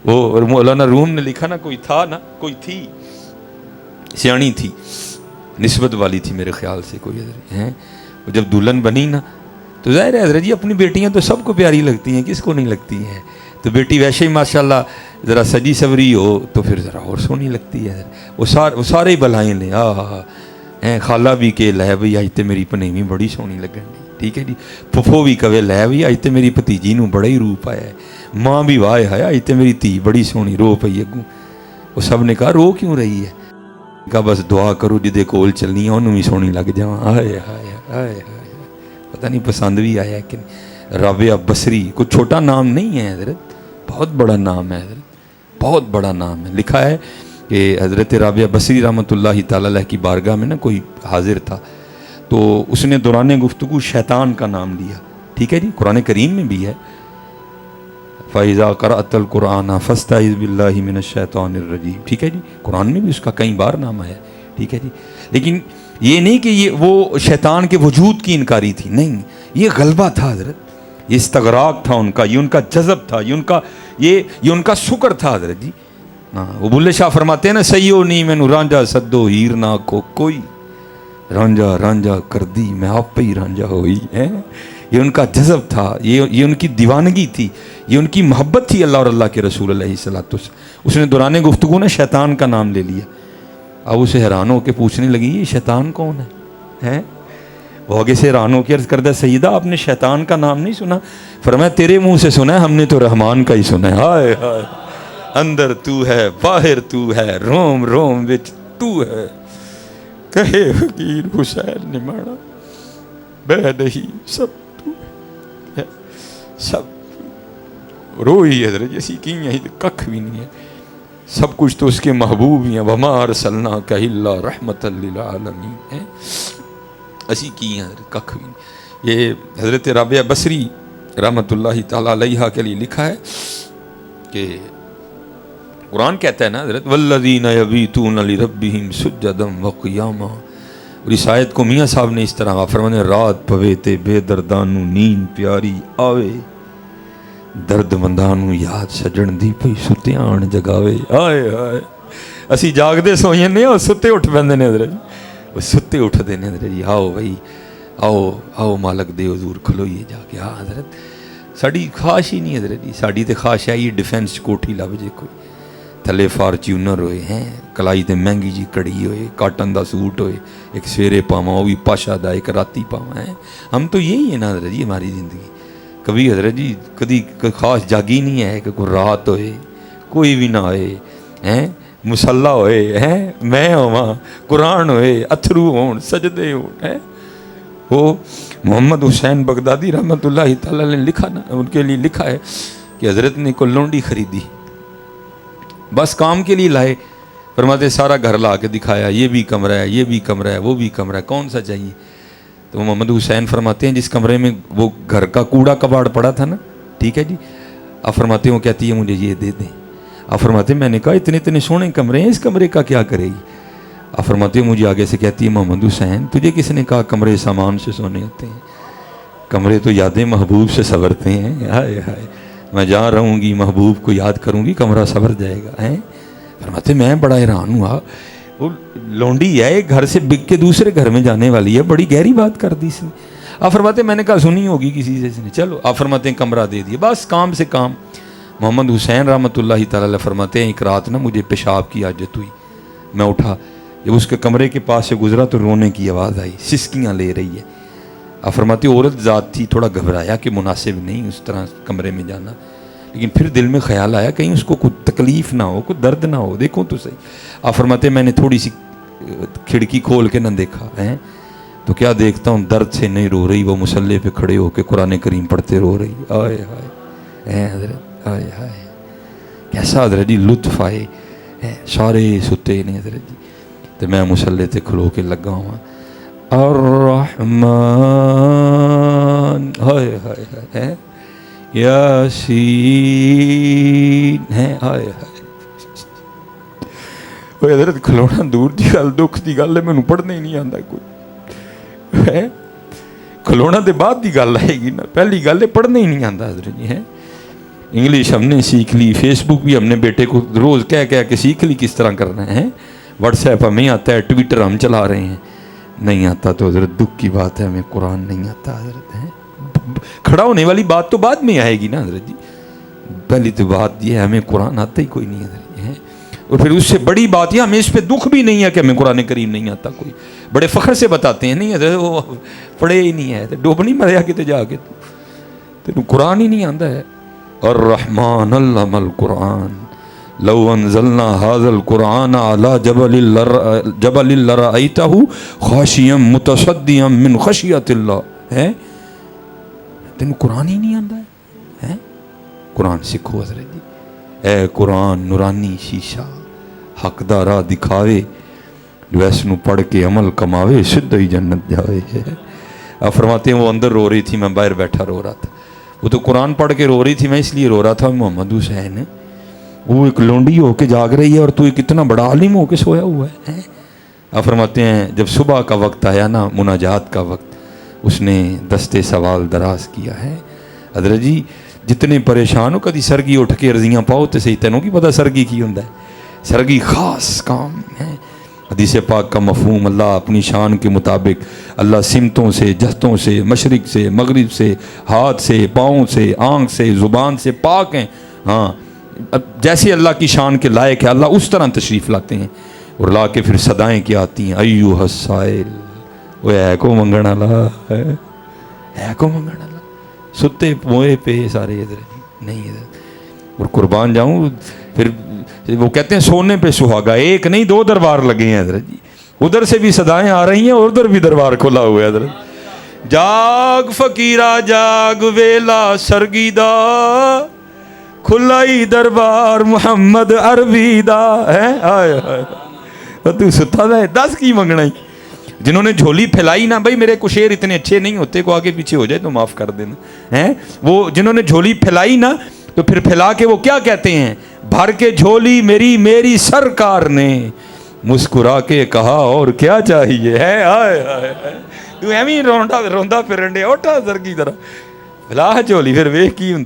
وہ مولانا روم نے لکھا نا، کوئی تھا نا، کوئی تھی سیانی تھی، نسبت والی تھی میرے خیال سے کوئی ہیں، وہ جب دلہن بنی نا تو ظاہر ہے حضرت جی اپنی بیٹیاں تو سب کو پیاری لگتی ہیں، کس کو نہیں لگتی ہیں، تو بیٹی ویسے ہی ماشاءاللہ ذرا سجی سوری ہو تو پھر ذرا اور سونی لگتی ہے، وہ سارے ہی بلائیں لیں، ہیں خالہ بھی کہ لے بھئی اج تے میری پنیوی بڑی سونی لگن دی، ٹھیک ہے جی، پھپھو بھی کہے لے بھئی اج تے میری بھتیجی نو بڑا ہی روپ آیا ہے، ماں بھی واہ ہایا اج تے میری دھی بڑی سونی رو پئی اگوں، وہ سب نے کہا رو کیوں رہی ہے؟ کہا بس دعا کرو جدے کول چلنی ہے انہوں بھی سونی لگ جاواں، ہائے ہائے ہائے ہائے، پتہ نہیں پسند بھی آیا کہ نہیں۔ رابعہ بصری کوئی چھوٹا نام نہیں ہے حضرت، بہت بڑا نام ہے حضرت، بہت بڑا نام ہے۔ لکھا ہے کہ حضرت رابعہ بصری رحمۃ اللہ تعالی علیہ کی بارگاہ میں نا کوئی حاضر تھا، تو اس نے دوران گفتگو شیطان کا نام لیا، ٹھیک ہے جی، قرآن کریم میں بھی ہے فَإِذَا قَرَأْتَ الْقُرْآنَ فَاسْتَعِذْ بِاللَّهِ مِنَ الشَّيْطَانِ الرَّجِيمِ، ٹھیک ہے جی، قرآن میں بھی اس کا کئی بار نام ہے، ٹھیک ہے جی، لیکن یہ نہیں کہ یہ وہ شیطان کے وجود کی انکاری تھی، نہیں، یہ غلبہ تھا حضرت، یہ استغراق تھا ان کا، یہ ان کا جذب تھا، یہ ان کا شکر تھا حضرت جی۔ ہاں وہ بلے شاہ فرماتے ہیں نا، سیو نی مینو رانجا سدو ہیر نہ کو کوئی، رانجا رانجا کر دی میں آپ پہ ہی رانجا ہوئی ہے، یہ ان کا جذب تھا، یہ ان کی دیوانگی تھی، یہ ان کی محبت تھی اللہ اور اللہ کے رسول علیہ الصلوۃ والسلام۔ اس نے دوران گفتگو نے شیطان کا نام لے لیا، اب اسے حیران ہو کے پوچھنے لگی یہ شیطان کون ہے؟ وہ آگے سے حیران ہو کے عرض کردہ سیدہ آپ نے شیطان کا نام نہیں سنا؟ فرمایا تیرے منہ سے سنا ہے، ہم نے تو رحمان کا ہی سنا ہے، ہائے ہائے، اندر تو ہے باہر تو ہے، روم روم وچ تو ہے، کہے فقیر حسین نے ماڑا بہ نہیں سب تو ہے، سب روئی حضرت جیسی کی ہیں ککھ بھی نہیں ہے، سب کچھ تو اس کے محبوب ہیں، وما ارسلناک الا رحمۃ للعالمین ہے، اسی کی ہیں حضرت ککھ بھی نہیں۔ یہ حضرت رابعہ بصری رحمۃ اللہ تعالی علیہ کے لیے لکھا ہے کہ قرآن کہتا ہے نا حضرت والذین یبیتون لربہم سجدا وقیاما، اور اس آیت کو میاں صاحب نے اس طرح فرمانے رات پوے تے بے دردانو نیند پیاری آوے، درد مندانو یاد سجن دی پئی ستے آن جگاوے، آئے آئے، اسی جاگدے سوئیں نہیں اور ستے اٹھ پیندے نے حضرت، وہ ستے اٹھ دے نے حضرت جی، آؤ بھائی آؤ آؤ مالک دے حضور کھلوئیے جا کے، ہاں حضرت ساڑی خواہش ہی نہیں حضرت جی، ساڑی تے خواہش ہے یہ ڈیفینس کوٹھی لب جے کوئی، تھلے فارچیونر ہوئے ہیں، کلائی تے مہنگی جی کڑی ہوئے، کاٹن دا سوٹ ہوئے، ایک سویرے پاواں وہ بھی پاشا دا، ایک راتی پاواں ہے، ہم تو یہی ہے نا حضرت جی ہماری زندگی، کبھی حضرت جی کدی خواہش جاگی نہیں ہے کہ کوئی رات ہوئے کوئی بھی نہ ہوئے ہیں، مصلی ہوئے ہیں، میں ہوا قرآن ہوئے، اتھرو ہون سجدے ہون ہیں۔ وہ محمد حسین بغدادی رحمۃ اللہ تعالیٰ نے لکھا نا، ان کے لیے لکھا ہے کہ حضرت نے کوئی لونڈی خریدی، بس کام کے لیے لائے، فرماتے سارا گھر لا کے دکھایا، یہ بھی کمرہ ہے یہ بھی کمرہ ہے وہ بھی کمرہ ہے، کون سا چاہیے؟ تو محمد حسین فرماتے ہیں جس کمرے میں وہ گھر کا کوڑا کباڑ پڑا تھا نا، ٹھیک ہے جی، آپ فرماتے ہیں وہ کہتی ہے مجھے یہ دے دیں، آپ فرماتے ہیں میں نے کہا اتنے اتنے سونے کمرے ہیں، اس کمرے کا کیا کرے گی؟ آپ فرماتے ہیں مجھے آگے سے کہتی ہے محمد حسین تجھے کس نے کہا کمرے سامان سے سونے ہوتے ہیں، کمرے تو یادیں محبوب سے سنورتے ہیں، ہائے ہائے میں جہاں رہوں گی محبوب کو یاد کروں گی کمرہ سنور جائے گا، ہیں؟ فرماتے میں بڑا حیران ہوا، وہ لونڈی ہے ایک گھر سے بک کے دوسرے گھر میں جانے والی ہے، بڑی گہری بات کر دی اس نے۔ آپ فرماتے میں نے کہا سنی ہوگی کسی سے اس نے، چلو آپ فرماتے ہیں کمرہ دے دیا، بس کام سے کام۔ محمد حسین رحمۃ اللہ تعالی علیہ فرماتے ہیں ایک رات نا مجھے پیشاب کی عادت ہوئی، میں اٹھا، جب اس کے کمرے کے پاس سے گزرا تو رونے کی آواز آئی، سسکیاں لے رہی ہے۔ آپ فرماتے عورت ذات تھی، تھوڑا گھبرایا کہ مناسب نہیں اس طرح کمرے میں جانا، لیکن پھر دل میں خیال آیا کہیں اس کو کوئی تکلیف نہ ہو، کوئی درد نہ ہو، دیکھو تو صحیح۔ آپ فرماتے میں نے تھوڑی سی کھڑکی کھول کے نہ دیکھا ہے تو کیا دیکھتا ہوں درد سے نہیں رو رہی، وہ مصلی پہ کھڑے ہو کے قرآن کریم پڑھتے رو رہی، آئے ہائے حضرت، آئے ہائے کیسا حضرت جی لطف آئے، سارے ستے نے حضرت جی، تو میں مصلی تے کھلو کے لگا ہوا الرحمن، ہائے ہائے ہائے یاسین ہے، آئے ہائے وہ حضرت کھلونا دور دی گل، دکھ دی گل ہے، مینوں پڑھنا ہی نہیں آندا کوئی ہے، کھلونا دے بعد دی گل آئے گی نا، پہلی گل ہے پڑھنا ہی نہیں آندا حضرت جی ہے۔ انگلش ہم نے سیکھ لی, فیس بک بھی ہم نے بیٹے کو روز کہہ کے سیکھ لی کس طرح کرنا ہے. واٹس ایپ ہمیں آتا ہے, ٹویٹر ہم چلا رہے ہیں. نہیں آتا تو حضرت دکھ کی بات ہے, ہمیں قرآن نہیں آتا حضرت. کھڑا ہونے والی بات تو بعد میں آئے گی نا حضرت جی, پہلی تو بات یہ ہے ہمیں قرآن آتا ہی کوئی نہیں حضرت. اور پھر اس سے بڑی بات یہ ہمیں اس پہ دکھ بھی نہیں ہے کہ ہمیں قرآن کریم نہیں آتا. کوئی بڑے فخر سے بتاتے ہیں نہیں حضرت وہ پڑھے ہی نہیں ہے, ڈوب نہیں مریا کتے جا کے, تینوں قرآن ہی نہیں آتا ہے. الرحمن علم القرآن لو انزلنا هذا القرآن على جبل لرأيته خاشعا متصدعا من خشیۃ اللہ. ہے تینوں قرآن ہی نہیں آتا ہے. قرآن سیکھو حضرت جی. اے قرآن نورانی شیشہ حق دا راہ دکھاوے, جو اس نو پڑھ کے عمل کماوے سدھا ہی جنت جاوے. آپ فرماتے ہیں وہ اندر رو رہی تھی, میں باہر بیٹھا رو رہا تھا. وہ تو قرآن پڑھ کے رو رہی تھی, میں اس لیے رو رہا تھا. محمد حسین وہ ایک لونڈی ہو کے جاگ رہی ہے اور تو ایک اتنا بڑا عالم ہو کے سویا ہوا ہے. آپ فرماتے ہیں جب صبح کا وقت آیا نا, مناجات کا وقت, اس نے دستے سوال دراز کیا ہے. حضرت جی جتنے پریشان ہو کدی سرگی اٹھ کے رضیاں پاؤ تو صحیح, تینوں کی پتہ سرگی کی ہوندا ہے. سرگی خاص کام ہے. حدیث پاک کا مفہوم, اللہ اپنی شان کے مطابق اللہ سمتوں سے جہتوں سے مشرق سے مغرب سے ہاتھ سے پاؤں سے آنکھ سے زبان سے پاک ہیں. ہاں جیسے اللہ کی شان کے لائق ہے اللہ اس طرح تشریف لاتے ہیں. اور لا کے پھر صدائیں کیا آتی ہیں, ایوہ السائل, وہ ہے کو منگن والا, ہے کو منگن والا. ستے موئے پہ سارے ادھر نہیں ادھر. اور قربان جاؤں پھر وہ کہتے ہیں سونے پہ سہاگا, ایک نہیں دو دربار لگے ہیں حضرت جی. ادھر سے بھی صدائیں آ رہی ہیں اور ادھر بھی دربار کھلا ہوا ہے حضرت. جاگ فقیرہ جاگ ویلا سرگی دا, کھلائی دربار محمد عربی دا. ہے آئے آئے تو ستا دا ہے, دس کی منگنا ہی. جنہوں نے جھولی پھیلائی نا, بھائی میرے کچھ شعر اتنے اچھے نہیں ہوتے, کو آگے پیچھے ہو جائے تو معاف کر دینا. ہیں وہ جنہوں نے جھولی پھیلائی نا, تو پھر پھیلا کے وہ کیا کہتے ہیں, بھر کے جھولی میری سرکار نے مسکرا کے کہا اور کیا چاہیے. ہے آئے آئے تو ایویں روندا پھرن دے, اٹھا سرگی طرح پھیلا جھولی, پھر ویکھ کی ہوندا.